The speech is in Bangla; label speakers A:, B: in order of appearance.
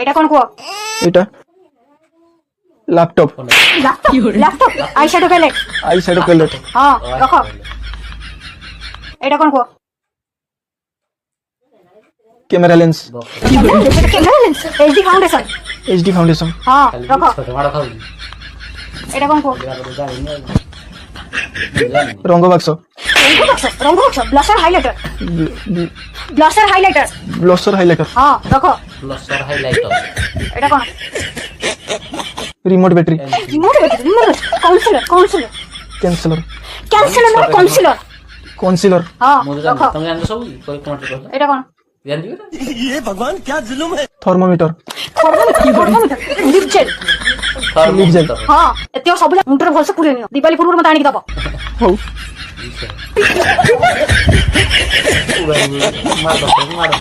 A: এটা কোন কুয়া?
B: এটা laptop
A: laptop eye shadow palette.
B: Eye shadow palette
A: হ্যাঁ রাখো। এটা কোন কুয়া?
B: Camera lens
A: camera lens HD foundation.
B: HD foundation
A: হ্যাঁ রাখো। এটা কোন কুয়া?
B: রঙ্গ বাক্স
A: রঙ বাক্স blusher highlighter. Blusher highlighter.
B: Blusher highlighter
A: হ্যাঁ রাখো।
C: ব্লাশার হাইলাইটার
A: এটা কোন?
B: Remote battery
A: remote counsellor
B: chancellor
A: মানে কাউন্সিলর।
B: কনসিলর
A: হ্যাঁ
C: ମୁଁ ତ
A: রাখো।
C: ଜାଣିନି ତମେ ଜାଣିଛ ସବୁ କହି କମେଣ୍ଟ କର
A: এটা কোন?
C: ଜାଣିଥିବେ ନା
B: থার্মোমিটার
A: থর্মোমিটার লিপ জেল।
B: লিপজেল
A: হ্যাঁ এতিও ସବୁ ମୁଣ୍ଡରେ ଭଲସେ ପୁରେଇ ନିଅ ଦିବାଲି ପୂର୍ବରୁ ମତେ ଆଣିକି ଦବ।
B: ହଉ
C: ମାର